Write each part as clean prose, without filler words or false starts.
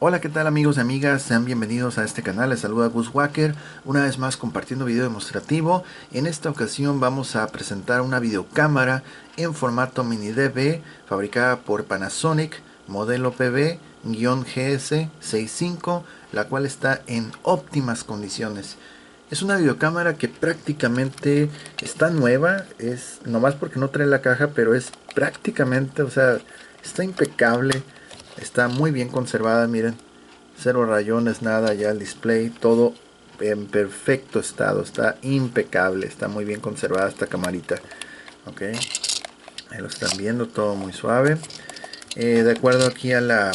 Hola, ¿qué tal amigos y amigas? Sean bienvenidos a este canal. Les saluda Gus Wacker, una vez más compartiendo video demostrativo. En esta ocasión vamos a presentar una videocámara en formato mini DV fabricada por Panasonic, modelo PB-GS65, la cual está en óptimas condiciones. Es una videocámara que prácticamente está nueva, es nomás porque no trae la caja, pero es prácticamente, o sea, está impecable. Está muy bien conservada, miren. Cero rayones, nada, ya el display, todo en perfecto estado. Está impecable, está muy bien conservada esta camarita. Ok, ahí lo están viendo, todo muy suave. De acuerdo aquí a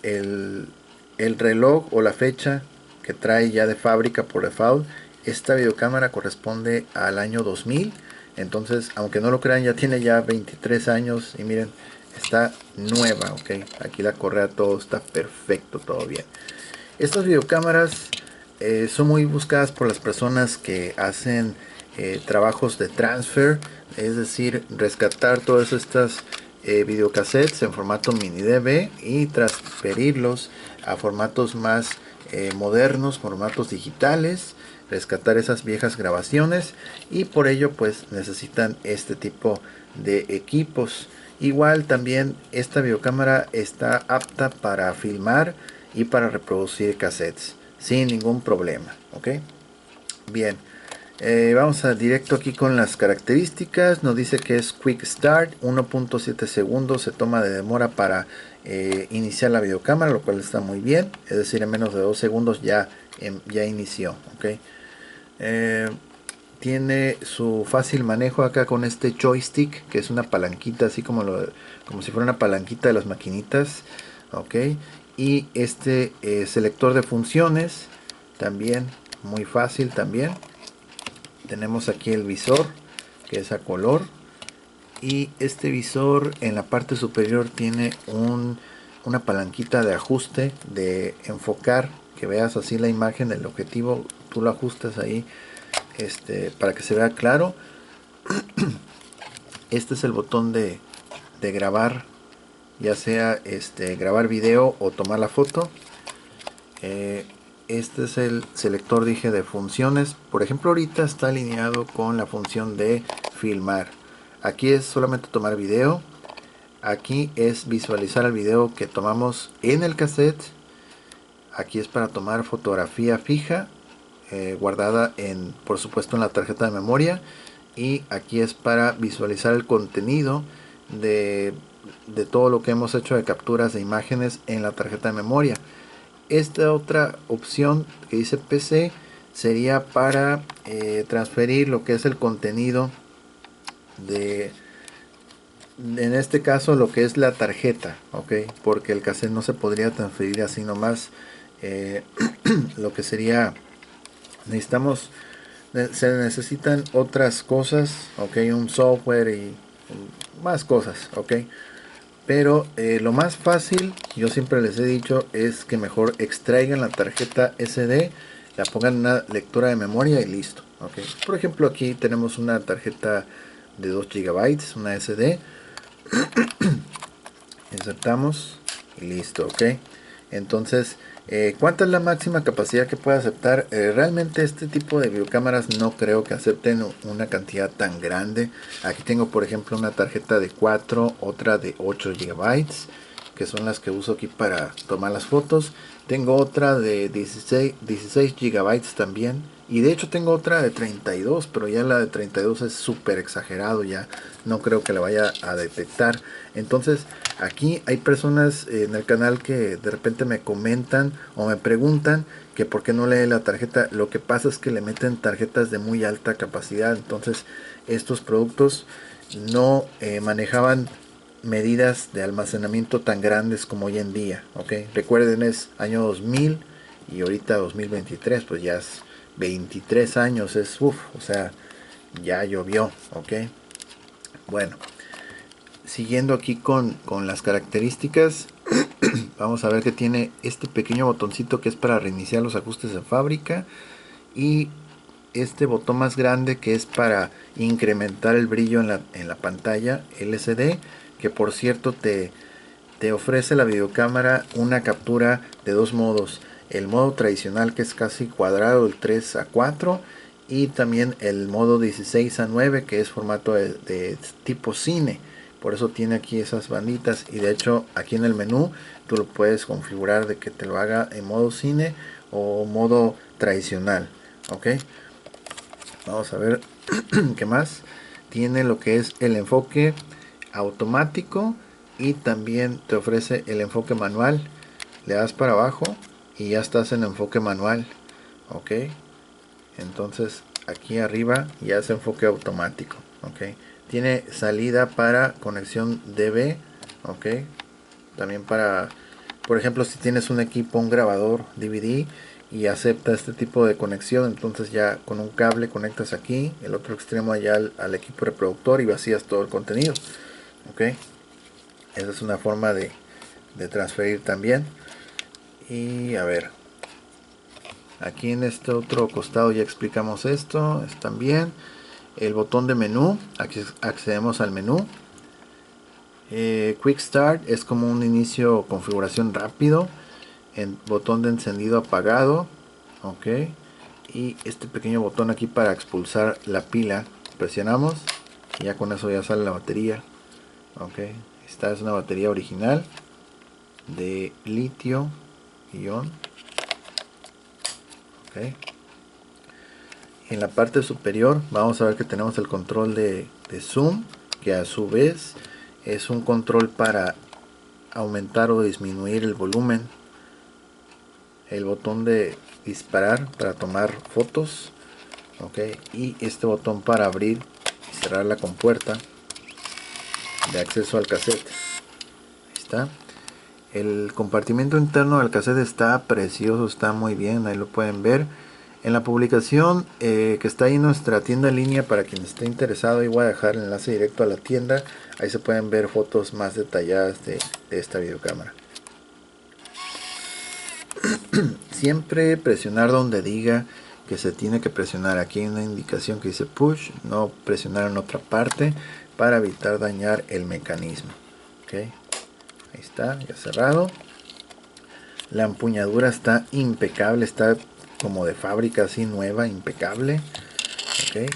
el reloj o la fecha que trae ya de fábrica por default, esta videocámara corresponde al año 2000. Entonces, aunque no lo crean, ya tiene ya 23 años y miren, está nueva. Ok, aquí la correa, todo está perfecto, todo bien. Estas videocámaras son muy buscadas por las personas que hacen trabajos de transfer, es decir, rescatar todas estas videocassettes en formato mini DV y transferirlos a formatos más modernos, formatos digitales, rescatar esas viejas grabaciones, y por ello pues necesitan este tipo de equipos. Igual también esta videocámara está apta para filmar y para reproducir cassettes sin ningún problema. Ok, bien. Vamos a directo aquí con las características. Nos dice que es Quick Start, 1.7 segundos se toma de demora para iniciar la videocámara, lo cual está muy bien. Es decir, en menos de 2 segundos ya inició. Okay. Tiene su fácil manejo acá con este joystick, que es una palanquita, así como si fuera una palanquita de las maquinitas. Ok, y este selector de funciones también muy fácil también. Tenemos aquí el visor, que es a color, y este visor en la parte superior tiene una palanquita de ajuste, de enfocar, que veas así la imagen del objetivo. Tú lo ajustas ahí para que se vea claro. Este es el botón de grabar, ya sea grabar video o tomar la foto. Este es el selector, dije, de funciones. Por ejemplo, ahorita está alineado con la función de filmar. Aquí es solamente tomar video. Aquí es visualizar el video que tomamos en el cassette. Aquí es para tomar fotografía fija, guardada por supuesto en la tarjeta de memoria. Y aquí es para visualizar el contenido de, de todo lo que hemos hecho de capturas de imágenes en la tarjeta de memoria. Esta otra opción que dice PC sería para transferir lo que es el contenido de, en este caso, lo que es la tarjeta. Ok, porque el cassette no se podría transferir así nomás. eh, lo que sería, necesitamos, se necesitan otras cosas. Ok, un software y más cosas. Ok, pero lo más fácil, yo siempre les he dicho, es que mejor extraigan la tarjeta SD, la pongan en una lectura de memoria y listo. Okay. Por ejemplo, aquí tenemos una tarjeta de 2 GB, una SD. Insertamos y listo. Ok, entonces, ¿cuánta es la máxima capacidad que puede aceptar? Realmente este tipo de videocámaras no creo que acepten una cantidad tan grande. Aquí tengo por ejemplo una tarjeta de 4, otra de 8 gigabytes, que son las que uso aquí para tomar las fotos. Tengo otra de 16 gigabytes también. Y de hecho tengo otra de 32, pero ya la de 32 es súper exagerado, ya no creo que la vaya a detectar. Entonces aquí hay personas en el canal que de repente me comentan o me preguntan que por qué no lee la tarjeta. Lo que pasa es que le meten tarjetas de muy alta capacidad. Entonces estos productos no manejaban medidas de almacenamiento tan grandes como hoy en día. ¿Okay? Recuerden, es año 2000 y ahorita 2023, pues ya es 23 años, es uff, o sea, ya llovió. Ok, bueno, siguiendo aquí con las características, vamos a ver que tiene este pequeño botoncito que es para reiniciar los ajustes de fábrica, y este botón más grande que es para incrementar el brillo en la pantalla LCD, que por cierto te te ofrece la videocámara una captura de dos modos: el modo tradicional, que es casi cuadrado, el 3:4, y también el modo 16:9, que es formato de tipo cine. Por eso tiene aquí esas banditas, y de hecho aquí en el menú tú lo puedes configurar de que te lo haga en modo cine o modo tradicional. Ok, vamos a ver qué más. Tiene lo que es el enfoque automático, y también te ofrece el enfoque manual. Le das para abajo y ya estás en enfoque manual. Ok, entonces aquí arriba ya es enfoque automático. Ok, tiene salida para conexión DV. Ok, también para, por ejemplo, si tienes un equipo, un grabador DVD y acepta este tipo de conexión, entonces ya con un cable conectas aquí, el otro extremo allá al equipo reproductor, y vacías todo el contenido. Ok, esa es una forma de transferir también. Y a ver, aquí en este otro costado ya explicamos esto. Es también el botón de menú. Aquí accedemos al menú. Quick Start es como un inicio o configuración rápido. El botón de encendido apagado. Ok, y este pequeño botón aquí para expulsar la pila. Presionamos y ya con eso ya sale la batería. Ok, esta es una batería original de litio ion. Ok, en la parte superior vamos a ver que tenemos el control de zoom, que a su vez es un control para aumentar o disminuir el volumen. El botón de disparar para tomar fotos. Ok, y este botón para abrir y cerrar la compuerta de acceso al cassette. Ahí está. El compartimiento interno del cassette está precioso, está muy bien, ahí lo pueden ver. En la publicación que está ahí en nuestra tienda en línea, para quien esté interesado, y voy a dejar el enlace directo a la tienda. Ahí se pueden ver fotos más detalladas de esta videocámara. Siempre presionar donde diga que se tiene que presionar. Aquí hay una indicación que dice push, no presionar en otra parte, para evitar dañar el mecanismo. Ok, ahí está, ya cerrado. La empuñadura está impecable, está como de fábrica, así nueva, impecable. Ok,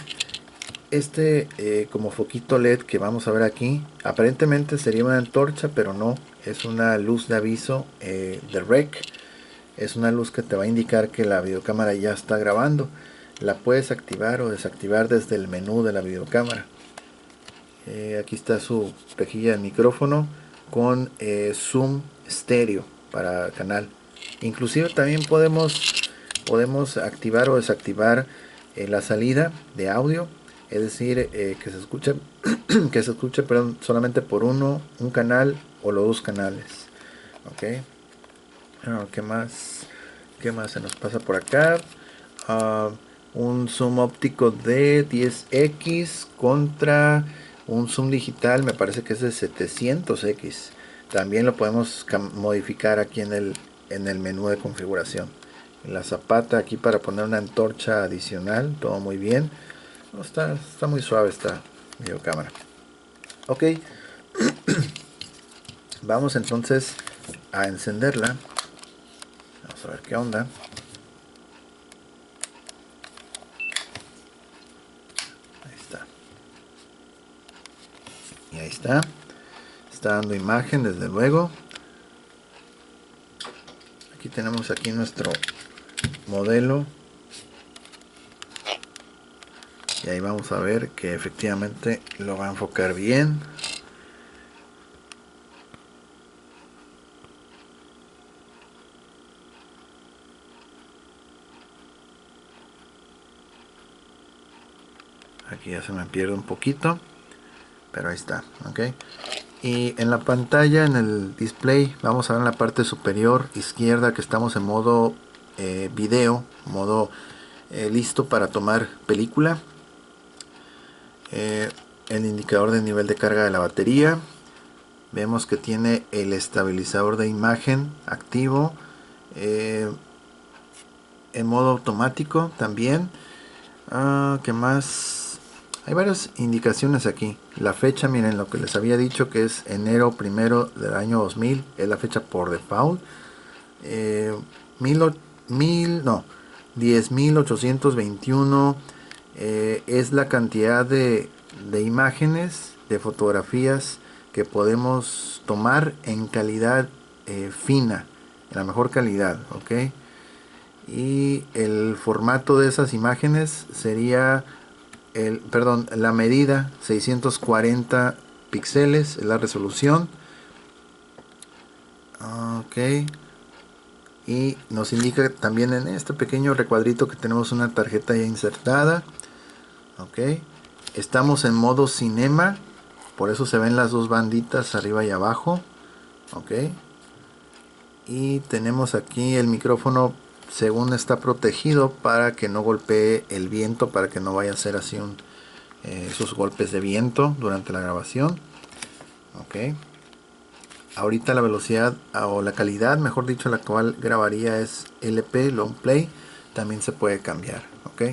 como foquito LED que vamos a ver aquí, aparentemente sería una antorcha, pero no, es una luz de aviso de rec. Es una luz que te va a indicar que la videocámara ya está grabando. La puedes activar o desactivar desde el menú de la videocámara. Aquí está su rejilla de micrófono con zoom estéreo para canal. Inclusive también podemos activar o desactivar la salida de audio, es decir, que se escuche que se escuche, perdón, solamente por un canal o los dos canales. Ok, ¿qué más? ¿Qué más se nos pasa por acá? Ah, un zoom óptico de 10x contra un zoom digital, me parece que es de 700x. También lo podemos modificar aquí en el menú de configuración. La zapata aquí para poner una antorcha adicional, todo muy bien. No, está muy suave esta videocámara. Ok, vamos entonces a encenderla. Vamos a ver qué onda. Ahí está. Y ahí está. Está dando imagen, desde luego. Aquí tenemos aquí nuestro modelo. Y ahí vamos a ver que efectivamente lo va a enfocar bien. Aquí ya se me pierde un poquito, pero ahí está. Ok, y en la pantalla, en el display, vamos a ver en la parte superior izquierda que estamos en modo video, modo listo para tomar película. El indicador de nivel de carga de la batería. Vemos que tiene el estabilizador de imagen activo, en modo automático también. ¿Qué más? Hay varias indicaciones aquí. La fecha, miren, lo que les había dicho que es enero 1 del año 2000, es la fecha por default. Mil, no, 10.821 es la cantidad de imágenes, de fotografías que podemos tomar en calidad fina, en la mejor calidad, ¿ok? Y el formato de esas imágenes sería la medida 640 píxeles, es la resolución, ok. Y nos indica también en este pequeño recuadrito que tenemos una tarjeta ya insertada, ok. Estamos en modo cinema, por eso se ven las dos banditas arriba y abajo, ok. Y tenemos aquí el micrófono, según está protegido para que no golpee el viento, para que no vaya a ser así esos golpes de viento durante la grabación, ok. Ahorita la velocidad o la calidad, mejor dicho, la cual grabaría es LP, Long Play, también se puede cambiar, ok.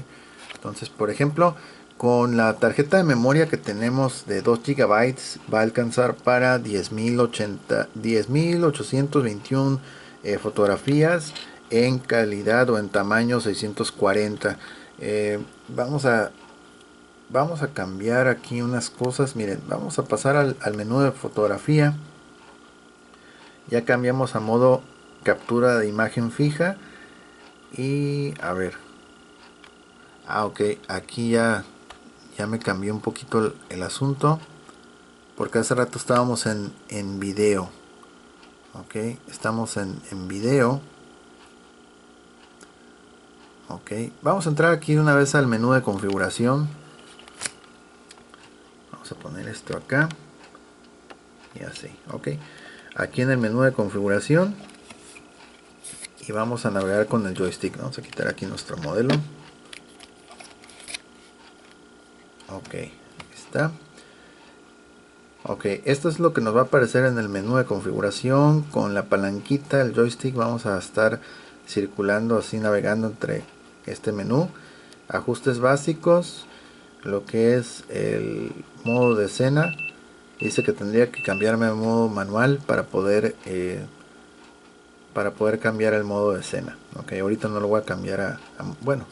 Entonces, por ejemplo, con la tarjeta de memoria que tenemos de 2 gigabytes va a alcanzar para 10.821 fotografías en calidad o en tamaño 640. Vamos a cambiar aquí unas cosas. Miren, vamos a pasar al menú de fotografía. Ya cambiamos a modo captura de imagen fija. Y a ver. Ok, aquí ya me cambió un poquito el asunto. Porque hace rato estábamos en video. Ok, estamos en video. Ok, vamos a entrar aquí de una vez al menú de configuración. Vamos a poner esto acá. Y así, ok. Aquí en el menú de configuración. Y vamos a navegar con el joystick. Vamos a quitar aquí nuestro modelo. Ok, ahí está. Ok, esto es lo que nos va a aparecer en el menú de configuración. Con la palanquita, el joystick, vamos a estar circulando así, navegando entre este menú. Ajustes básicos, lo que es el modo de escena. Dice que tendría que cambiarme a modo manual para poder cambiar el modo de escena. Ok, ahorita no lo voy a cambiar bueno,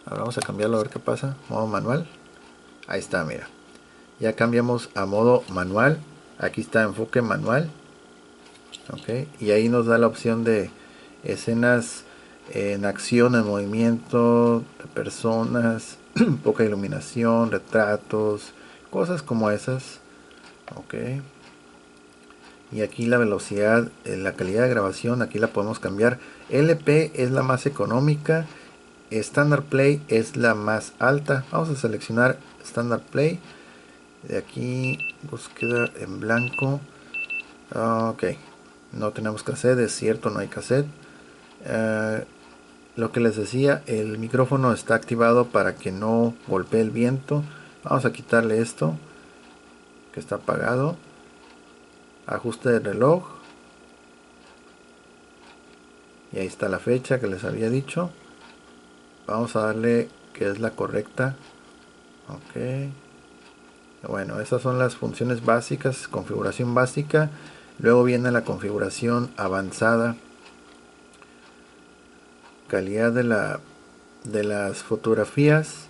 ahora vamos a cambiarlo a ver qué pasa. Modo manual. Ahí está, mira. Ya cambiamos a modo manual. Aquí está enfoque manual. Ok, y ahí nos da la opción de escenas en acción, en movimiento, de personas, poca iluminación, retratos, cosas como esas. Ok, y aquí la velocidad, la calidad de grabación, aquí la podemos cambiar. LP es la más económica, Standard Play es la más alta. Vamos a seleccionar Standard Play. De aquí, búsqueda en blanco. Ok, no tenemos cassette, es cierto, no hay cassette. Lo que les decía, el micrófono está activado para que no golpee el viento. Vamos a quitarle esto, que está apagado. Ajuste de reloj. Y ahí está la fecha que les había dicho. Vamos a darle que es la correcta. Ok. Bueno, esas son las funciones básicas, configuración básica. Luego viene la configuración avanzada. Calidad de las fotografías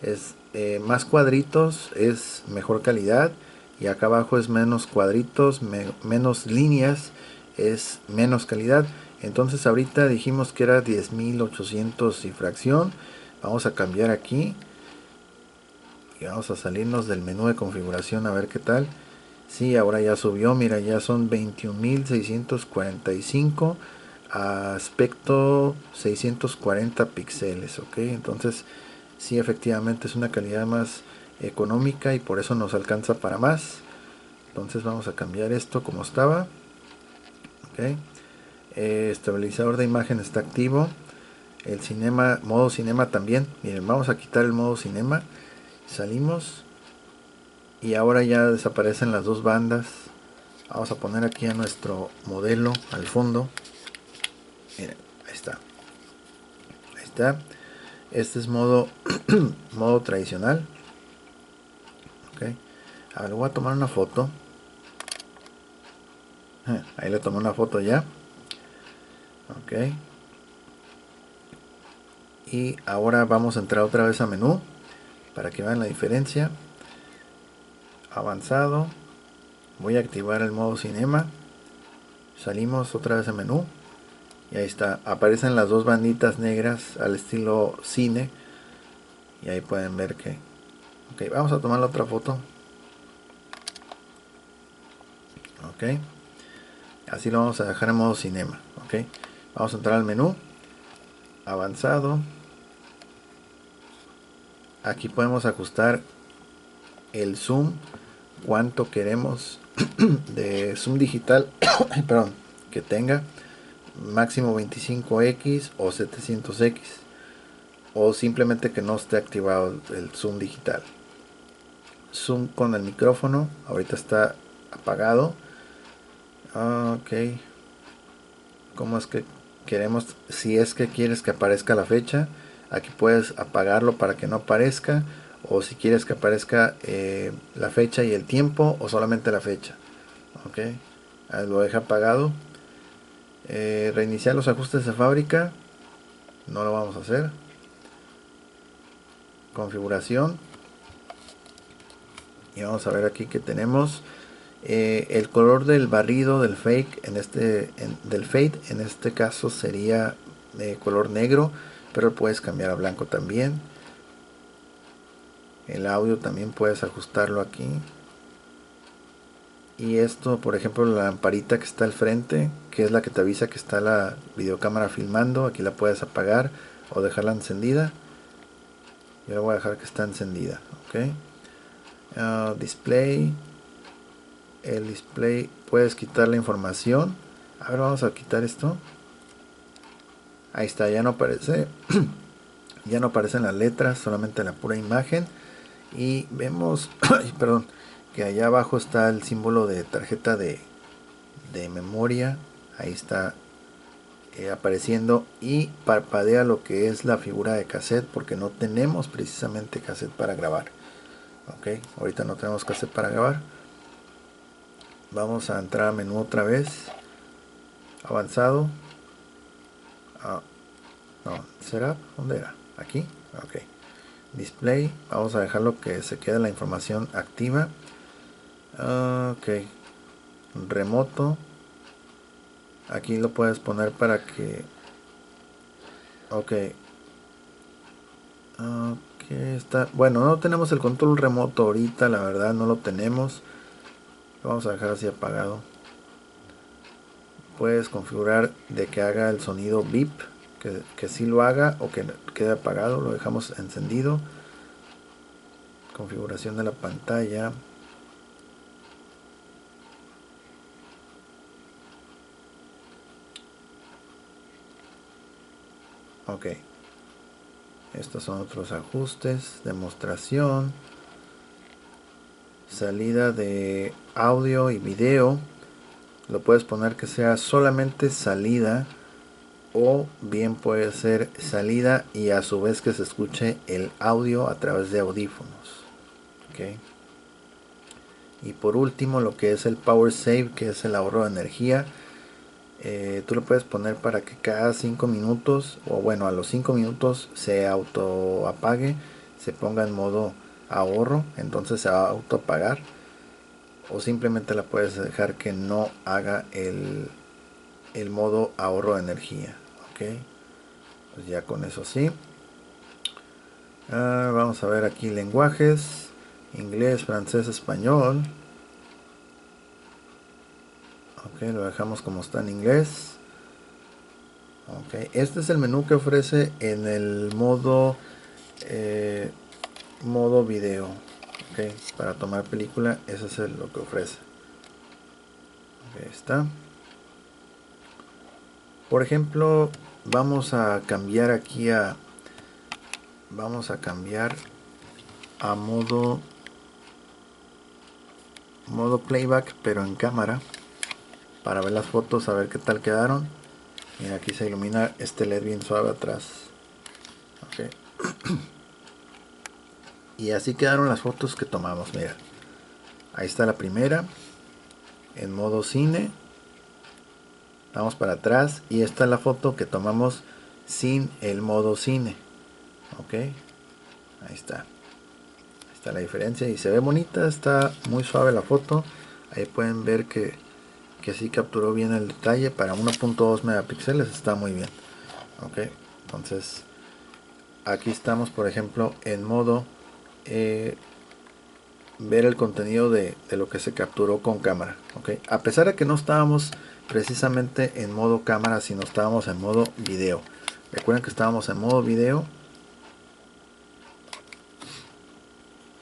es más cuadritos, es mejor calidad. Y acá abajo es menos cuadritos, menos líneas, es menos calidad. Entonces ahorita dijimos que era 10.800 y fracción. Vamos a cambiar aquí. Y vamos a salirnos del menú de configuración a ver qué tal. Sí, ahora ya subió, mira, ya son 21.645, aspecto 640 píxeles, ok. Entonces sí, efectivamente es una calidad más económica y por eso nos alcanza para más. Entonces vamos a cambiar esto como estaba, ok. Estabilizador de imagen está activo. El cinema, modo cinema también. Miren, vamos a quitar el modo cinema. Salimos y ahora ya desaparecen las dos bandas. Vamos a poner aquí a nuestro modelo al fondo. Miren, ahí está. Ahí está. Este es modo modo tradicional. Ok. A ver, voy a tomar una foto. Ahí le tomé una foto ya. Ok. Y ahora vamos a entrar otra vez a menú para que vean la diferencia. Avanzado. Voy a activar el modo cinema. Salimos otra vez a menú. Y ahí está. Aparecen las dos banditas negras al estilo cine. Y ahí pueden ver que... Ok, vamos a tomar la otra foto. Ok. Así lo vamos a dejar en modo cinema. Ok. Vamos a entrar al menú. Avanzado. Aquí podemos ajustar el zoom. Cuánto queremos de zoom digital. Perdón. Que tenga. Máximo 25x o 700x. O simplemente que no esté activado el zoom digital. Zoom con el micrófono. Ahorita está apagado. Ok. ¿Cómo es que queremos? Si es que quieres que aparezca la fecha, aquí puedes apagarlo para que no aparezca. O si quieres que aparezca la fecha y el tiempo, o solamente la fecha. Ok. Ahí lo deja apagado. Reiniciar los ajustes de fábrica. No lo vamos a hacer. Configuración. Y vamos a ver aquí que tenemos el color del barrido del fake del fade en este caso sería de color negro, pero puedes cambiar a blanco también. El audio también puedes ajustarlo aquí. Y esto, por ejemplo, la lamparita que está al frente, que es la que te avisa que está la videocámara filmando, aquí la puedes apagar o dejarla encendida. Yo la voy a dejar que está encendida. Ok. Display. El display puedes quitar la información. A ver, vamos a quitar esto. Ahí está, ya no aparece. Ya no aparecen las letras, solamente la pura imagen. Y vemos, perdón, que allá abajo está el símbolo de tarjeta de memoria. Ahí está apareciendo y parpadea lo que es la figura de cassette, porque no tenemos precisamente cassette para grabar. Ok, ahorita no tenemos cassette para grabar. Vamos a entrar a menú otra vez. Avanzado. No, ¿será? ¿Dónde era? Aquí. Ok. Display. Vamos a dejarlo que se quede la información activa. Ok. Remoto. Aquí lo puedes poner para que... Ok. Ok, está... Bueno, no tenemos el control remoto ahorita, la verdad no lo tenemos. Lo vamos a dejar así apagado. Puedes configurar de que haga el sonido beep, que sí lo haga o que quede apagado. Lo dejamos encendido. Configuración de la pantalla. Ok. Estos son otros ajustes. Demostración. Salida de audio y video. Lo puedes poner que sea solamente salida. O bien puede ser salida y a su vez que se escuche el audio a través de audífonos. Okay. Y por último lo que es el power save, que es el ahorro de energía. Tú lo puedes poner para que cada 5 minutos, o bueno, a los 5 minutos se auto apague, se ponga en modo ahorro, entonces se va a auto apagar. O simplemente la puedes dejar que no haga el modo ahorro de energía. Ok, pues ya con eso sí. Vamos a ver aquí lenguajes: inglés, francés, español. Ok, lo dejamos como está en inglés. Ok, este es el menú que ofrece en el modo modo video. Ok, para tomar película, eso es lo que ofrece. Ok, está. Por ejemplo, vamos a cambiar aquí a modo playback, pero en cámara, para ver las fotos, a ver qué tal quedaron. Mira, aquí se ilumina este LED bien suave atrás. Okay. Y así quedaron las fotos que tomamos, mira. Ahí está la primera en modo cine. Vamos para atrás y esta es la foto que tomamos sin el modo cine. Ok, ahí está. Ahí está la diferencia y se ve bonita, está muy suave la foto. Ahí pueden ver que sí capturó bien el detalle. Para 1.2 megapíxeles está muy bien. Ok, entonces aquí estamos, por ejemplo, en modo ver el contenido de lo que se capturó con cámara. Okay. A pesar de que no estábamos precisamente en modo cámara, sino estábamos en modo video. Recuerden que estábamos en modo video.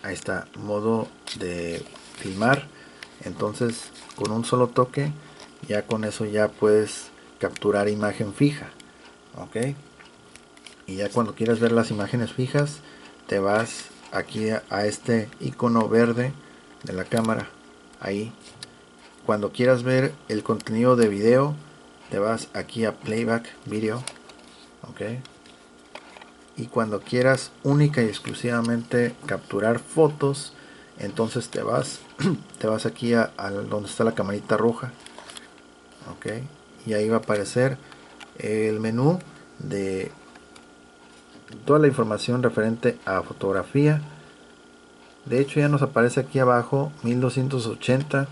Ahí está, modo de filmar. Entonces con un solo toque ya con eso ya puedes capturar imagen fija. Ok, y ya cuando quieras ver las imágenes fijas te vas aquí a este icono verde de la cámara. Ahí cuando quieras ver el contenido de video te vas aquí a playback video. Ok, y cuando quieras única y exclusivamente capturar fotos, entonces te vas aquí a donde está la camarita roja. Ok, y ahí va a aparecer el menú de toda la información referente a fotografía. De hecho ya nos aparece aquí abajo 1280.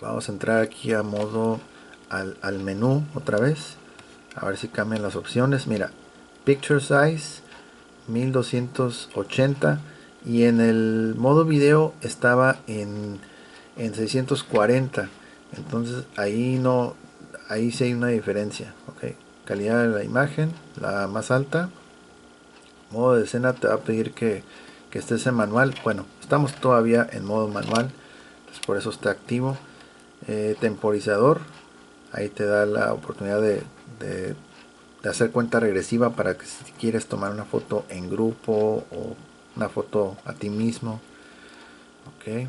Vamos a entrar aquí a modo al menú otra vez, a ver si cambian las opciones. Mira, picture size 1280 y en el modo video estaba en 640. Entonces ahí no, ahí sí hay una diferencia. Okay. Calidad de la imagen, la más alta. Modo de escena te va a pedir que estés en manual. Bueno, estamos todavía en modo manual, entonces por eso está activo. Temporizador, ahí te da la oportunidad de hacer cuenta regresiva para que si quieres tomar una foto en grupo o una foto a ti mismo. Ok,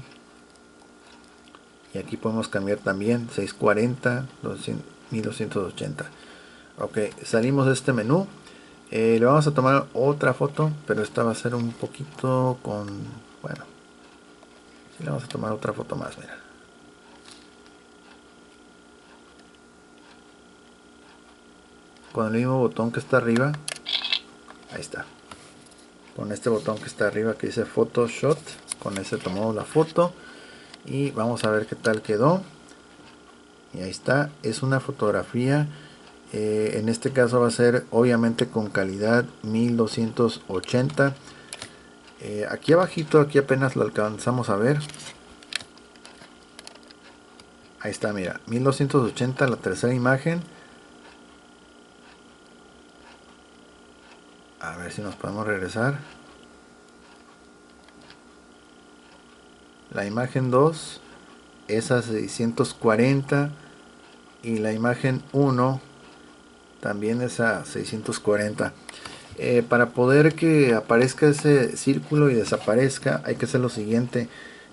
y aquí podemos cambiar también 640 1280. Ok, salimos de este menú. Le vamos a tomar otra foto, pero esta va a ser un poquito con, bueno, le vamos a tomar otra foto más. Mira, con el mismo botón que está arriba. Ahí está, con este botón que está arriba que dice Photoshop, con ese tomamos la foto y vamos a ver qué tal quedó. Y ahí está, es una fotografía, en este caso va a ser obviamente con calidad 1280. Aquí abajito, aquí apenas lo alcanzamos a ver. Ahí está, mira, 1280 la tercera imagen. A ver si nos podemos regresar. La imagen 2 es a 640 y la imagen 1 también es a 640. Para poder que aparezca ese círculo y desaparezca hay que hacer lo siguiente.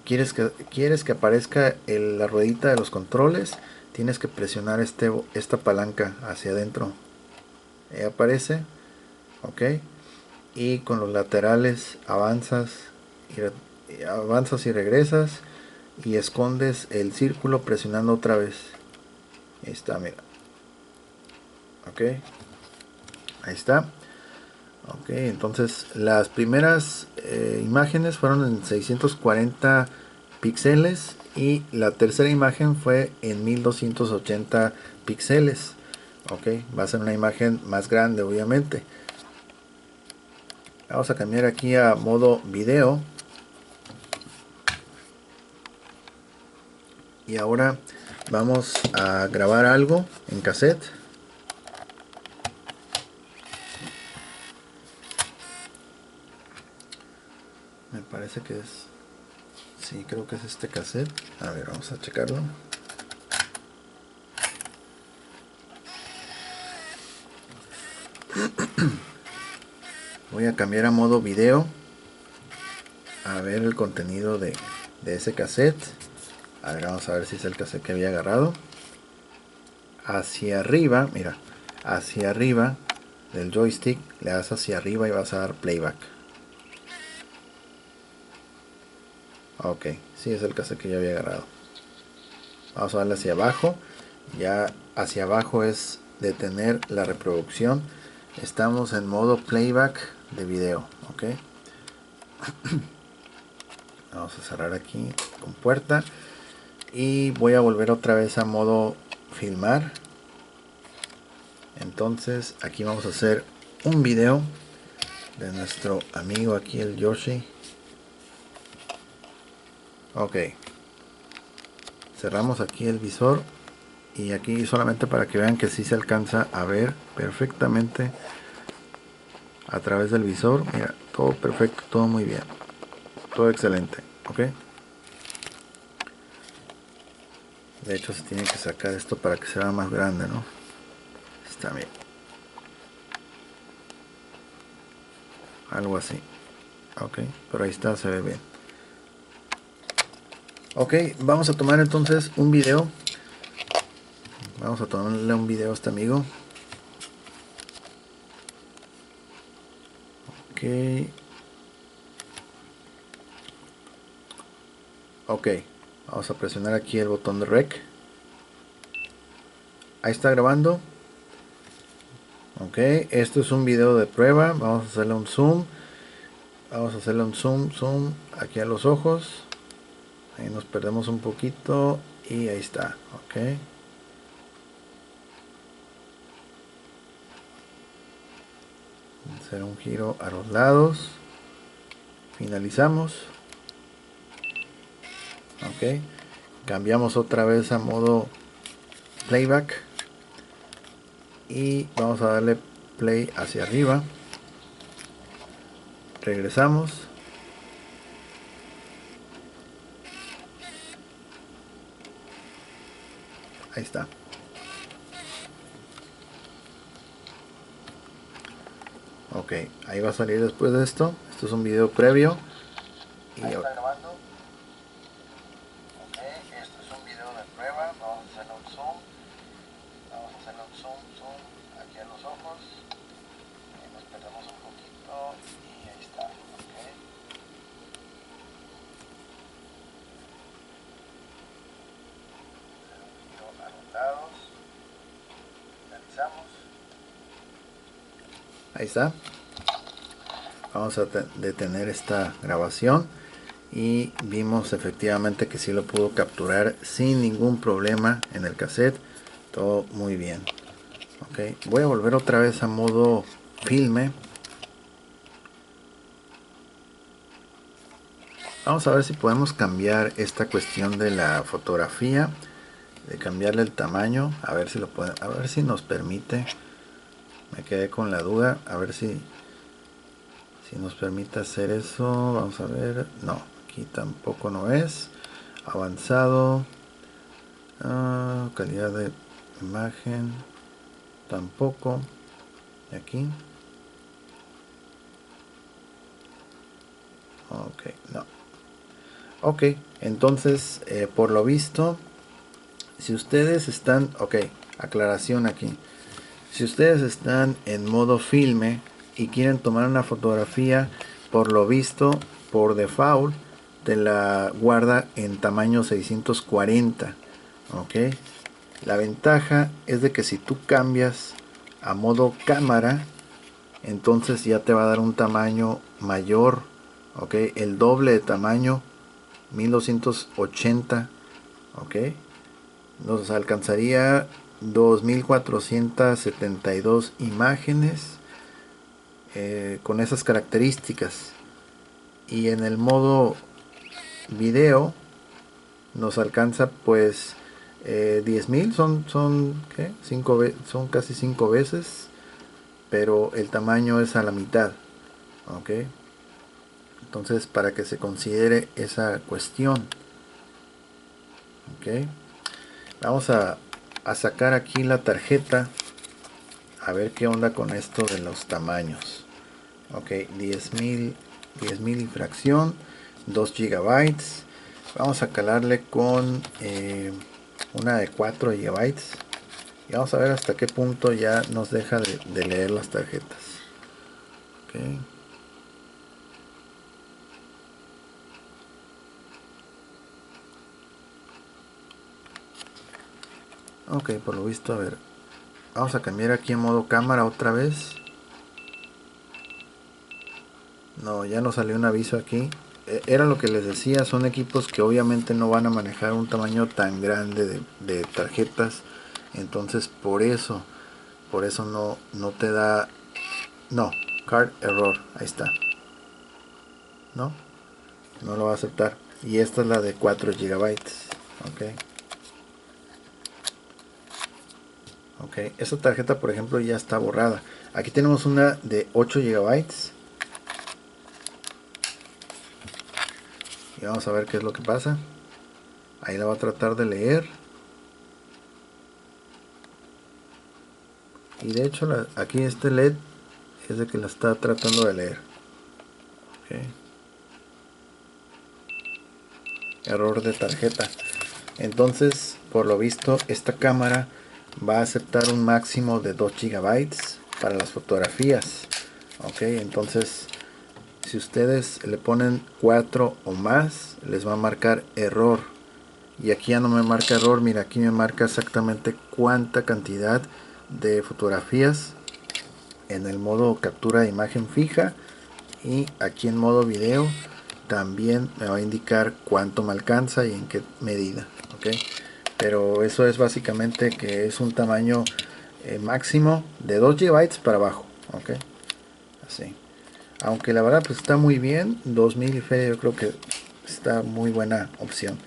¿Quieres que aparezca la ruedita de los controles? Tienes que presionar esta palanca hacia adentro. Aparece. Ok, y con los laterales avanzas y regresas y escondes el círculo presionando otra vez. Ahí está, mira. Ok, ahí está. Ok, entonces las primeras imágenes fueron en 640 píxeles y la tercera imagen fue en 1280 píxeles. Ok, va a ser una imagen más grande obviamente. Vamos a cambiar aquí a modo video. Y ahora vamos a grabar algo en cassette. Me parece que es... Sí, creo que es este cassette. A ver, vamos a checarlo. Voy a cambiar a modo video. A ver el contenido de ese cassette. A ver, vamos a ver si es el cassette que había agarrado. Hacia arriba, mira. Hacia arriba del joystick. Le das hacia arriba y vas a dar playback. Ok, sí es el cassette que ya había agarrado. Vamos a darle hacia abajo. Ya hacia abajo es detener la reproducción. Estamos en modo playback de video. Ok, vamos a cerrar aquí con puerta. Y voy a volver otra vez a modo filmar. Entonces aquí vamos a hacer un video de nuestro amigo aquí, el Yoshi. Ok, cerramos aquí el visor. Y aquí solamente para que vean que sí se alcanza a ver perfectamente a través del visor. Mira, todo perfecto, todo muy bien, todo excelente. Ok, de hecho se tiene que sacar esto para que sea más grande, ¿no? Está bien, algo así. Ok, pero ahí está, se ve bien. Ok, vamos a tomar entonces un video. Vamos a tomarle un video a este amigo. Ok, ok, vamos a presionar aquí el botón de rec. Ahí está grabando. Ok, esto es un video de prueba. Vamos a hacerle un zoom. Vamos a hacerle un zoom aquí a los ojos. Ahí nos perdemos un poquito y ahí está. Ok, hacer un giro a los lados. Finalizamos. Ok, cambiamos otra vez a modo playback y vamos a darle play hacia arriba. Regresamos. Ahí está. Ok, ahí va a salir después de esto. Esto es un video previo. Y ahí está grabando. Ok, esto es un video de prueba. Vamos a hacerle un zoom. Vamos a hacerle un zoom aquí a los ojos. Ahí nos perdemos un poquito y ahí está. Ok. Hacer un giro a los lados. Finalizamos. Ahí está. Vamos a detener esta grabación y vimos efectivamente que sí lo pudo capturar sin ningún problema en el cassette. Todo muy bien. Ok, voy a volver otra vez a modo filme. Vamos a ver si podemos cambiar esta cuestión de la fotografía, de cambiarle el tamaño, a ver si lo puede, a ver si nos permite. Me quedé con la duda, a ver si nos permite hacer eso. Vamos a ver. No, aquí tampoco no es. Avanzado. Calidad de imagen. Tampoco. Y aquí. Ok, no. Ok, entonces, por lo visto, si ustedes están... Ok, aclaración aquí. Si ustedes están en modo filme y quieren tomar una fotografía, por lo visto, por default, te la guarda en tamaño 640. Ok. La ventaja es de que si tú cambias a modo cámara, entonces ya te va a dar un tamaño mayor. Ok. El doble de tamaño, 1280. Ok. Nos alcanzaría 2472 imágenes con esas características. Y en el modo video nos alcanza pues 10.000, ¿qué? Son casi 5 veces, pero el tamaño es a la mitad. Ok, entonces para que se considere esa cuestión. Ok, vamos a sacar aquí la tarjeta a ver qué onda con esto de los tamaños. Ok, 10.000 y fracción, 2 gigabytes. Vamos a calarle con una de 4 gigabytes y vamos a ver hasta qué punto ya nos deja de leer las tarjetas. Ok, Ok, por lo visto, a ver, vamos a cambiar aquí en modo cámara otra vez. No, ya nos salió un aviso aquí. Era lo que les decía, son equipos que obviamente no van a manejar un tamaño tan grande de tarjetas. Entonces por eso no te da... No, card error, ahí está. No, no lo va a aceptar. Y esta es la de 4 gigabytes. Ok. Ok, esta tarjeta por ejemplo ya está borrada. Aquí tenemos una de 8 gigabytes. Y vamos a ver qué es lo que pasa. Ahí la va a tratar de leer. Y de hecho aquí este LED es de que la está tratando de leer. Okay. Error de tarjeta. Entonces, por lo visto, esta cámara va a aceptar un máximo de 2 gigabytes para las fotografías. Ok, entonces si ustedes le ponen 4 o más, les va a marcar error. Y aquí ya no me marca error, mira, aquí me marca exactamente cuánta cantidad de fotografías en el modo captura de imagen fija, y aquí en modo video también me va a indicar cuánto me alcanza y en qué medida. ¿Ok? Pero eso es básicamente que es un tamaño máximo de 2 GB para abajo. ¿Ok? Así. Aunque la verdad pues está muy bien, 2000 y feria yo creo que está muy buena opción.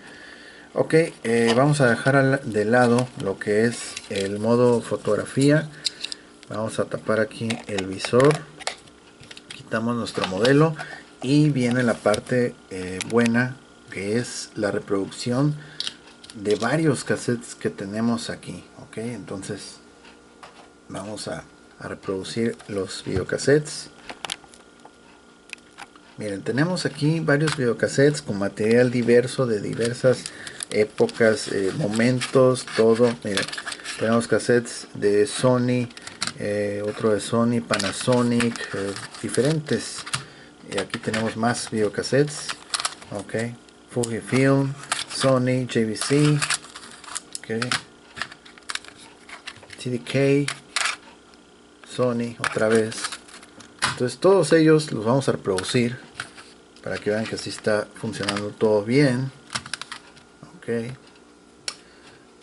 Ok, vamos a dejar de lado lo que es el modo fotografía. Vamos a tapar aquí el visor, quitamos nuestro modelo y viene la parte buena, que es la reproducción de varios cassettes que tenemos aquí. Ok, entonces vamos a reproducir los videocassettes. Miren, tenemos aquí varios videocassettes con material diverso de diversas épocas, momentos, todo. Miren, tenemos cassettes de Sony, otro de Sony, Panasonic, diferentes. Y aquí tenemos más videocassettes. Ok, Fujifilm, Sony, JVC, okay, TDK, Sony, otra vez. Entonces todos ellos los vamos a reproducir para que vean que así está funcionando todo bien. Ok,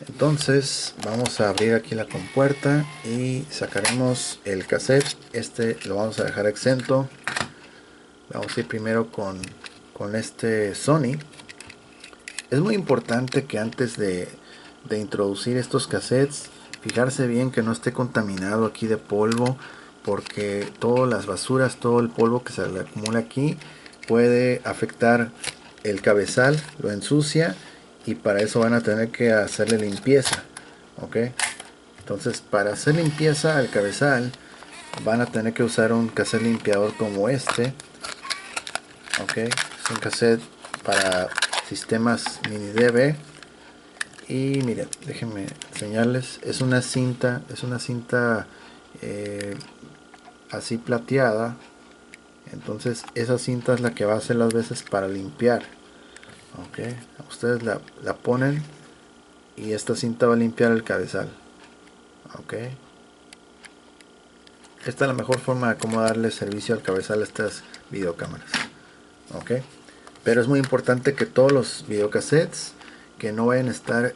entonces vamos a abrir aquí la compuerta y sacaremos el cassette. Este lo vamos a dejar exento. Vamos a ir primero con este Sony. Es muy importante que antes de introducir estos cassettes, fijarse bien que no esté contaminado aquí de polvo, porque todas las basuras, todo el polvo que se le acumula aquí puede afectar el cabezal, lo ensucia, y para eso van a tener que hacerle limpieza. Ok, entonces para hacer limpieza al cabezal van a tener que usar un cassette limpiador como este. Ok, es un cassette para sistemas mini DV. Y miren, déjenme enseñarles, es una cinta eh, así plateada. Entonces esa cinta es la que va a hacer las veces para limpiar. Ok, ustedes la ponen y esta cinta va a limpiar el cabezal. Ok, esta es la mejor forma de cómo darle servicio al cabezal a estas videocámaras. Ok, pero es muy importante que todos los videocassettes que no vayan a estar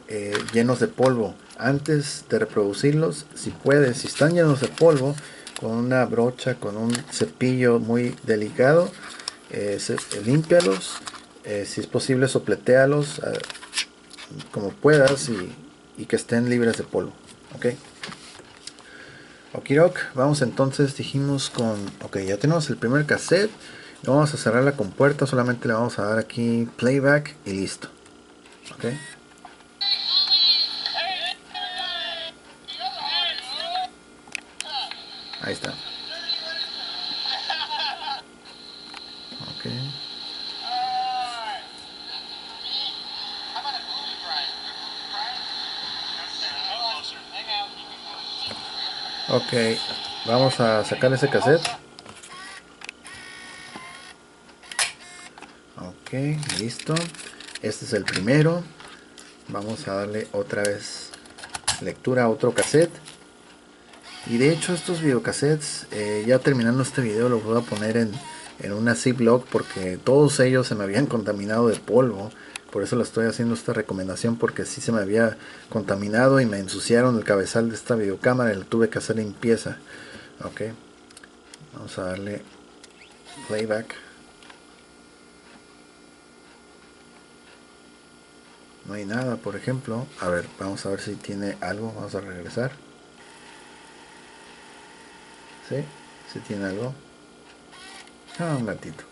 llenos de polvo antes de reproducirlos. Si puedes, si están llenos de polvo, con una brocha, con un cepillo muy delicado, límpialos. Si es posible, sopletéalos como puedas, y que estén libres de polvo. Ok, okirok, vamos entonces, dijimos ok, ya tenemos el primer cassette. Vamos a cerrar la compuerta, solamente le vamos a dar aquí playback y listo. Ok, ahí está. Ok, ok, vamos a sacar ese cassette. Ok, listo. Este es el primero. Vamos a darle otra vez lectura a otro cassette. Y de hecho estos videocassettes, ya terminando este video, los voy a poner en una Ziploc porque todos ellos se me habían contaminado de polvo. Por eso le estoy haciendo esta recomendación, porque sí se me había contaminado y me ensuciaron el cabezal de esta videocámara y le tuve que hacer limpieza. Ok, vamos a darle playback. No hay nada, por ejemplo. A ver, vamos a ver si tiene algo. Vamos a regresar. Sí, sí tiene algo. Ah, un gatito.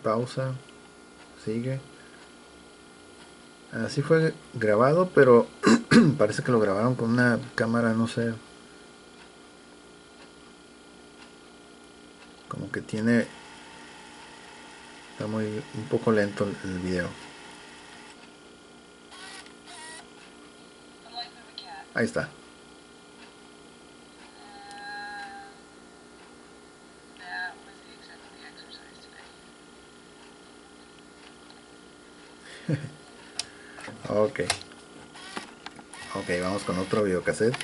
Pausa. Sigue. Así fue grabado, pero parece que lo grabaron con una cámara, no sé. Como que tiene... Está muy... un poco lento el video. Ahí está. Ok. Ok, vamos con otro videocassette.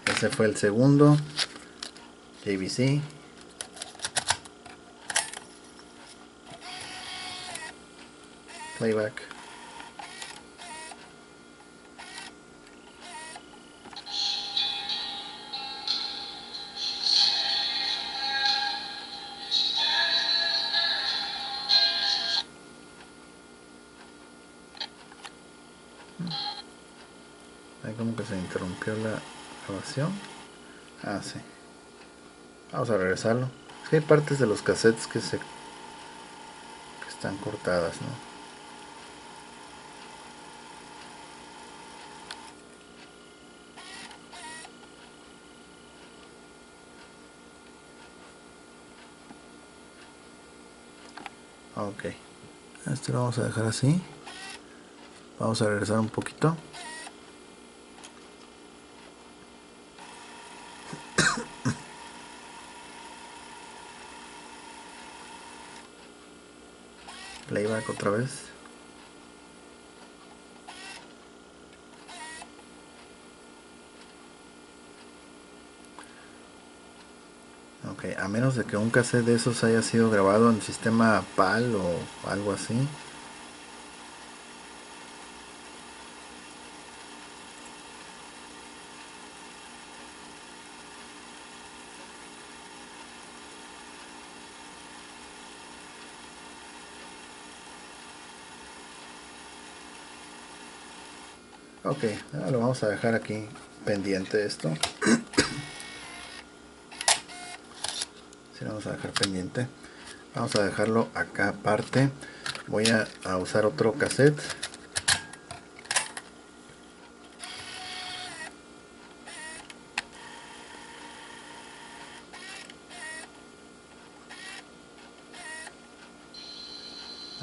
Ese fue el segundo. JVC. Playback. Ahí como que se interrumpió la grabación. Ah, sí. Vamos a regresarlo. Es que hay partes de los cassettes que están cortadas, ¿no? Ok. Este lo vamos a dejar así. Vamos a regresar un poquito. Playback otra vez. Ok, a menos de que un cassette de esos haya sido grabado en sistema PAL o algo así. Ok, lo vamos a dejar aquí pendiente esto. Sí, lo vamos a dejar pendiente. Vamos a dejarlo acá aparte. Voy a usar otro cassette.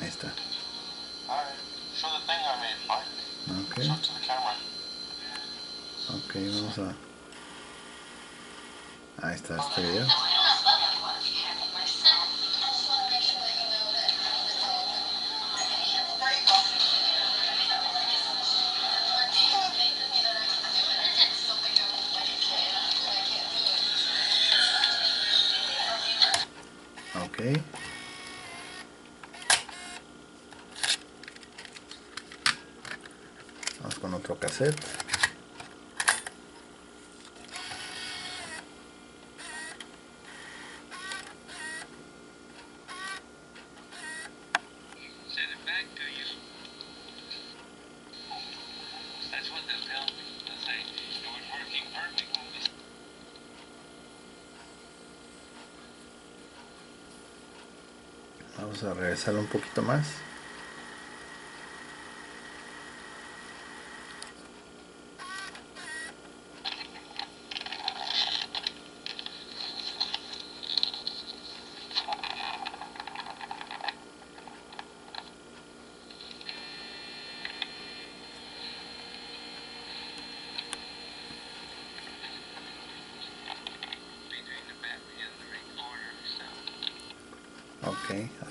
Ahí está. Ok. Ok, vamos a... Ahí está este video. Ok. Vamos con otro cassette. Vamos a regresarlo un poquito más.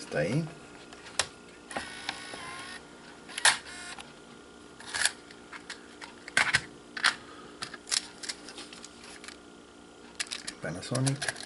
está ahí. Panasonic.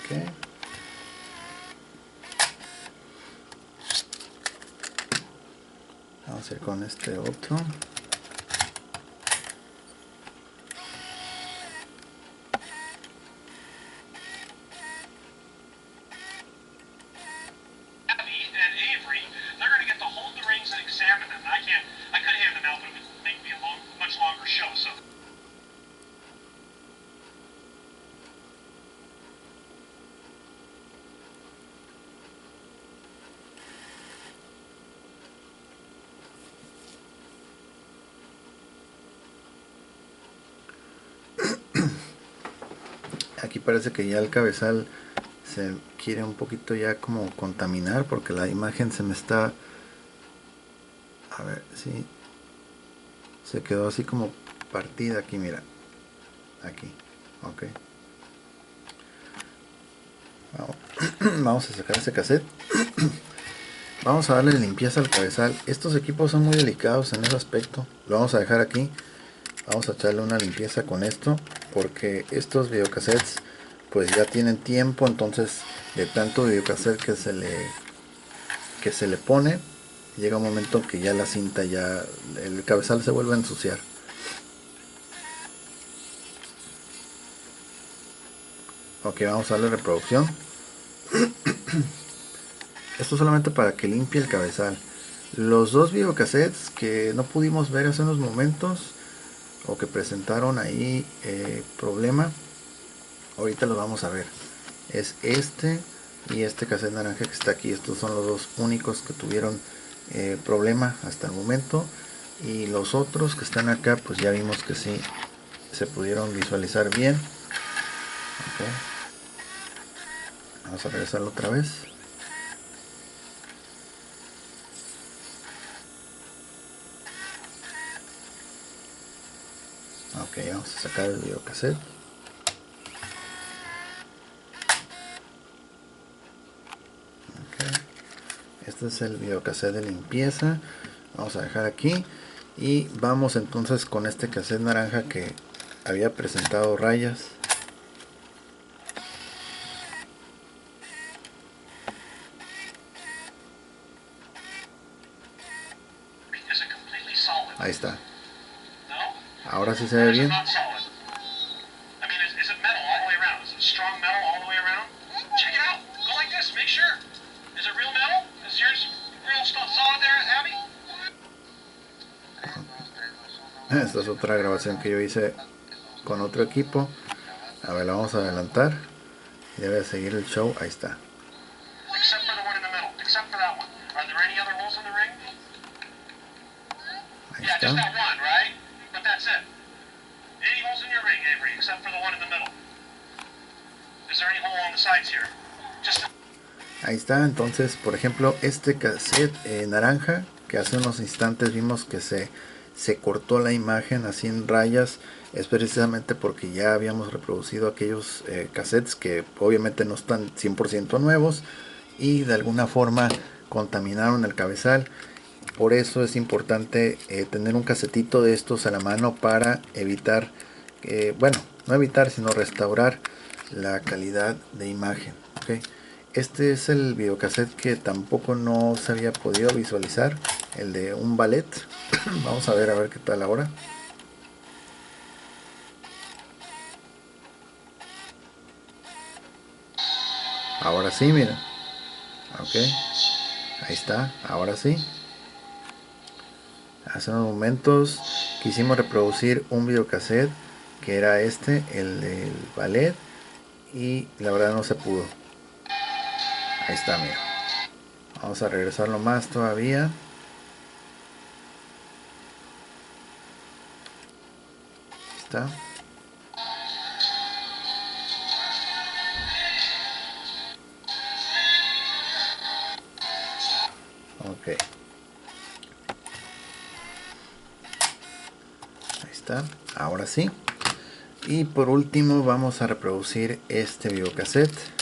Okay. Vamos a ir con este otro. Aquí parece que ya el cabezal se quiere un poquito ya como contaminar porque la imagen se me está, a ver si se quedó así como partida aquí, mira, aquí, ok. Vamos a sacar ese cassette. Vamos a darle limpieza al cabezal. Estos equipos son muy delicados en ese aspecto. Lo vamos a dejar aquí. Vamos a echarle una limpieza con esto porque estos videocassettes pues ya tienen tiempo, entonces de tanto videocassette que se le pone, llega un momento que ya la cinta, ya el cabezal se vuelve a ensuciar. Ok, vamos a darle reproducción. Esto solamente para que limpie el cabezal. Los dos videocassettes que no pudimos ver hace unos momentos o que presentaron ahí problema, ahorita los vamos a ver. Es este y este cassette naranja que está aquí. Estos son los dos únicos que tuvieron problema hasta el momento, y los otros que están acá pues ya vimos que sí se pudieron visualizar bien. Okay. Vamos a regresarlo otra vez. Ok, vamos a sacar el videocassette. Este es el videocassette de limpieza. Vamos a dejar aquí y vamos entonces con este cassette naranja que había presentado rayas. Ahí está. Ahora sí se ve bien. Esta es otra grabación que yo hice con otro equipo. A ver, la vamos a adelantar. Debe seguir el show. Ahí está. Ahí está. Ahí está. Entonces, por ejemplo, este cassette naranja que hace unos instantes vimos que se cortó la imagen así en rayas, es precisamente porque ya habíamos reproducido aquellos cassettes que obviamente no están 100% nuevos y de alguna forma contaminaron el cabezal. Por eso es importante tener un casetito de estos a la mano para evitar, bueno, no evitar sino restaurar la calidad de imagen. ¿Okay? Este es el videocassette que tampoco no se había podido visualizar, el de un ballet. Vamos a ver qué tal ahora. Ahora sí, mira. Ok. Ahí está. Ahora sí. Hace unos momentos quisimos reproducir un videocassette que era este, el del ballet, y la verdad no se pudo. Ahí está, mira. Vamos a regresarlo más todavía. Ahí está. Ok. Ahí está. Ahora sí. Y por último vamos a reproducir este videocassette.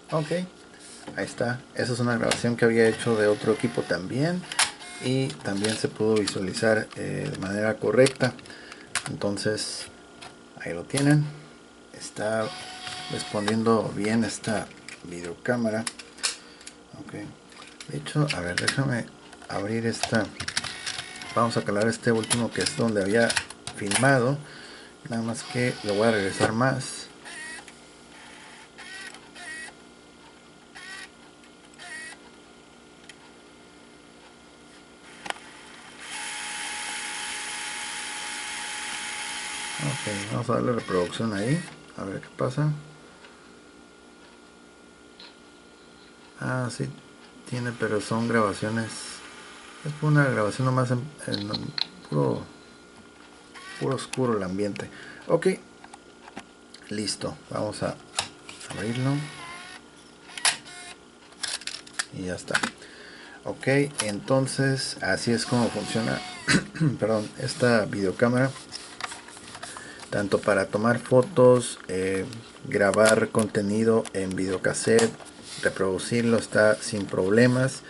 Ok, ahí está. Esa es una grabación que había hecho de otro equipo también, y también se pudo visualizar de manera correcta. Entonces ahí lo tienen. Está respondiendo bien esta videocámara. Ok, de hecho, a ver, déjame abrir esta. Vamos a calar este último, que es donde había filmado. Nada más que lo voy a regresar más. Ok, vamos a darle reproducción ahí, a ver qué pasa. Ah, sí, tiene, pero son grabaciones. Es una grabación nomás en puro, puro oscuro el ambiente. Ok, listo, vamos a abrirlo. Y ya está. Ok, entonces así es como funciona perdón, esta videocámara, tanto para tomar fotos, grabar contenido en videocassette, reproducirlo, está sin problemas.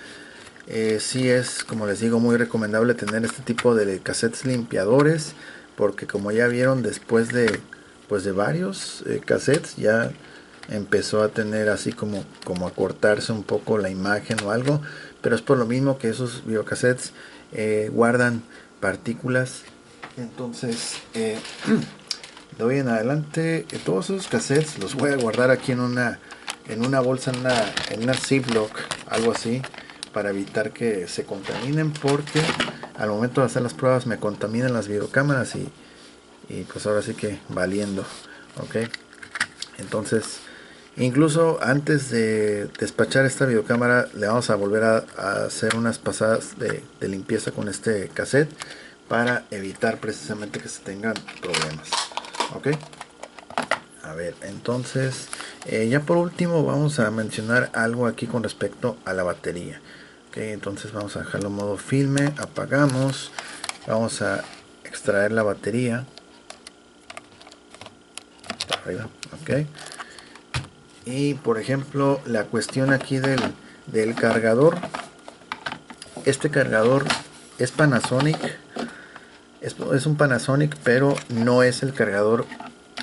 Sí es, como les digo, muy recomendable tener este tipo de cassettes limpiadores, porque como ya vieron, después de pues de varios cassettes ya empezó a tener así como a cortarse un poco la imagen o algo, pero es por lo mismo que esos videocassettes guardan partículas. Entonces de hoy en adelante todos esos cassettes los voy a guardar aquí en una bolsa, en una Ziploc, algo así, para evitar que se contaminen, porque al momento de hacer las pruebas me contaminan las videocámaras y pues ahora sí que valiendo. Ok, entonces incluso antes de despachar esta videocámara le vamos a volver a hacer unas pasadas de limpieza con este cassette, para evitar precisamente que se tengan problemas. Ok, a ver, entonces ya por último vamos a mencionar algo aquí con respecto a la batería. Ok, entonces vamos a dejarlo en modo filme, apagamos, vamos a extraer la batería para arriba. Ok, y por ejemplo la cuestión aquí del cargador. Este cargador es Panasonic, es un Panasonic, pero no es el cargador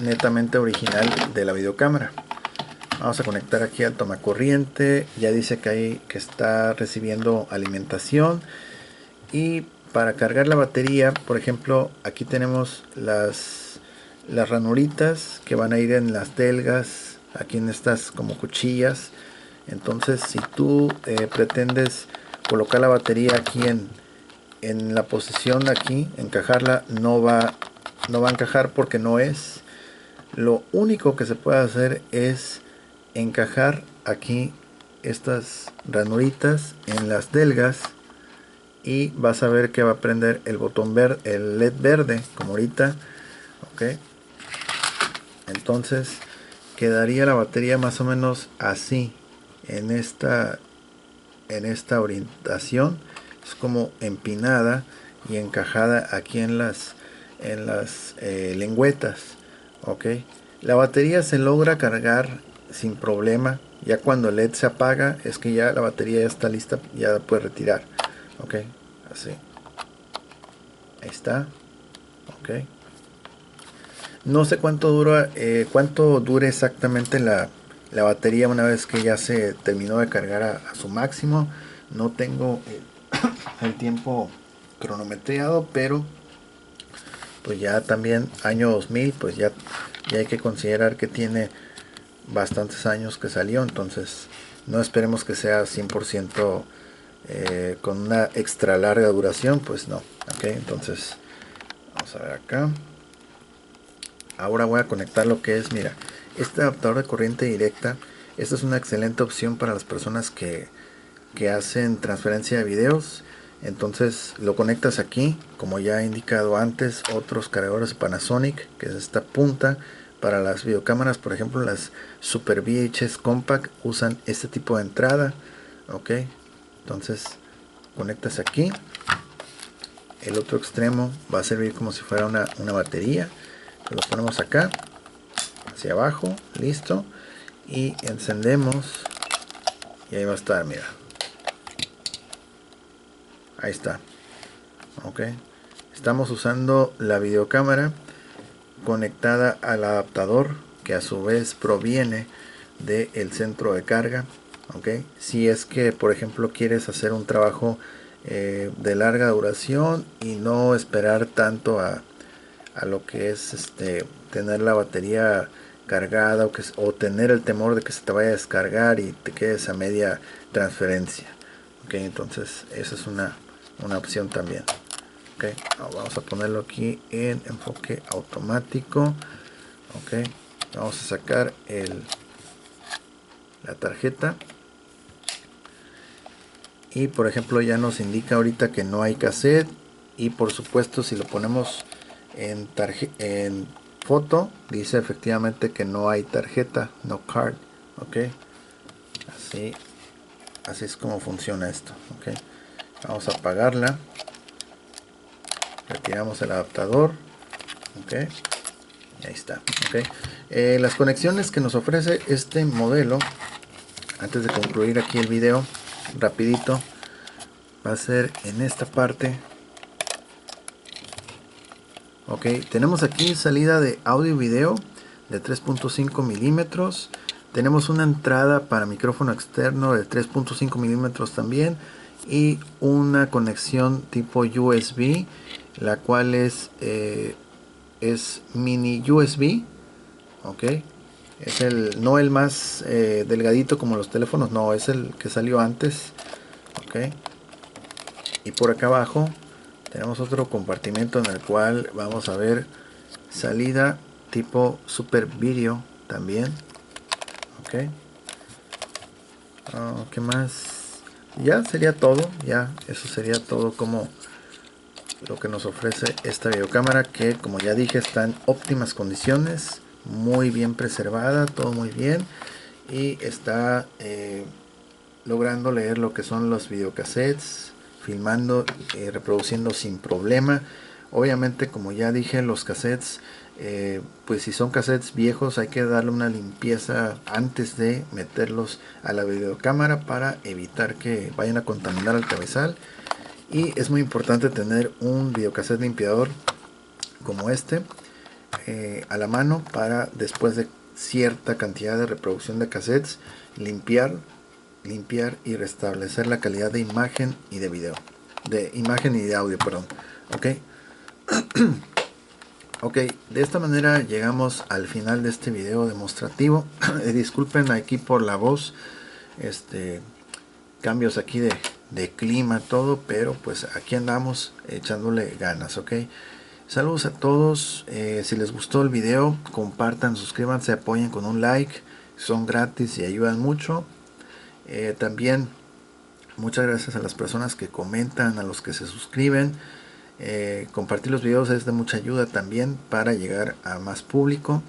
netamente original de la videocámara. Vamos a conectar aquí al tomacorriente, ya dice que está recibiendo alimentación. Y para cargar la batería, por ejemplo, aquí tenemos las ranuritas que van a ir en las delgas, aquí en estas como cuchillas. Entonces si tú pretendes colocar la batería aquí en la posición de aquí, encajarla, no va a encajar porque no es. Lo único que se puede hacer es encajar aquí estas ranuritas en las delgas y vas a ver que va a prender el botón verde, el LED verde, como ahorita. Ok, entonces quedaría la batería más o menos así, en esta orientación. Es como empinada y encajada aquí en las lengüetas. Ok, la batería se logra cargar sin problema. Ya cuando el LED se apaga es que ya la batería ya está lista, ya la puedes retirar. Ok, así, ahí está. Ok, no sé cuánto dure exactamente la batería una vez que ya se terminó de cargar a su máximo. No tengo el tiempo cronometrado, pero pues ya también año 2000, pues ya hay que considerar que tiene bastantes años que salió. Entonces no esperemos que sea 100% con una extra larga duración, pues no. Ok, entonces vamos a ver acá. Ahora voy a conectar lo que es, mira, este adaptador de corriente directa. Esta es una excelente opción para las personas que hacen transferencia de videos. Entonces lo conectas aquí, como ya he indicado antes, otros cargadores de Panasonic, que es esta punta. Para las videocámaras, por ejemplo, las Super VHS Compact usan este tipo de entrada. Ok, entonces conectas aquí. El otro extremo va a servir como si fuera una batería. Lo ponemos acá, hacia abajo, listo, y encendemos y ahí va a estar, mira, ahí está. Ok, estamos usando la videocámara conectada al adaptador, que a su vez proviene del centro de carga. Ok, si es que por ejemplo quieres hacer un trabajo de larga duración y no esperar tanto a lo que es tener la batería cargada, o tener el temor de que se te vaya a descargar y te quedes a media transferencia. Ok, entonces esa es una opción también. Ok, vamos a ponerlo aquí en enfoque automático. Ok, vamos a sacar la tarjeta y por ejemplo ya nos indica ahorita que no hay cassette. Y por supuesto, si lo ponemos en foto, dice efectivamente que no hay tarjeta, no card. Ok, así es como funciona esto. Ok, vamos a apagarla, retiramos el adaptador. Ok, y ahí está. Ok, las conexiones que nos ofrece este modelo, antes de concluir aquí el video rapidito, va a ser en esta parte. Ok, tenemos aquí salida de audio y video de 3.5 milímetros. Tenemos una entrada para micrófono externo de 3.5 milímetros también. Y una conexión tipo USB, la cual es mini USB. Ok, es no el más delgadito como los teléfonos, no, es el que salió antes. Ok, y por acá abajo tenemos otro compartimento en el cual vamos a ver salida tipo super video también. Ok, ¿qué más? Ya sería todo, ya eso sería todo como lo que nos ofrece esta videocámara, que como ya dije está en óptimas condiciones, muy bien preservada, todo muy bien, y está logrando leer lo que son los videocassettes, filmando y reproduciendo sin problema. Obviamente, como ya dije, los cassettes, pues si son cassettes viejos, hay que darle una limpieza antes de meterlos a la videocámara para evitar que vayan a contaminar el cabezal. Y es muy importante tener un videocassette limpiador como este a la mano, para después de cierta cantidad de reproducción de cassettes limpiar y restablecer la calidad de imagen y de video, de imagen y de audio, perdón. Ok, ok, de esta manera llegamos al final de este video demostrativo. Disculpen aquí por la voz, cambios aquí de clima, todo, pero pues aquí andamos echándole ganas, ok. Saludos a todos. Si les gustó el video, compartan, suscríbanse, apoyen con un like, son gratis y ayudan mucho. También muchas gracias a las personas que comentan, a los que se suscriben. Compartir los videos es de mucha ayuda también para llegar a más público.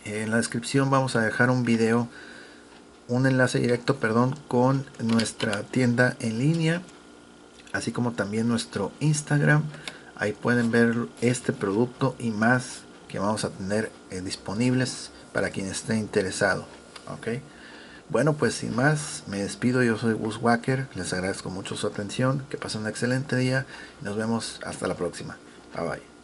En la descripción vamos a dejar un enlace directo, con nuestra tienda en línea, así como también nuestro Instagram. Ahí pueden ver este producto y más que vamos a tener disponibles para quien esté interesado. Ok. Bueno, pues sin más, me despido. Yo soy Bushwhacker. Les agradezco mucho su atención. Que pasen un excelente día. Nos vemos hasta la próxima. Bye bye.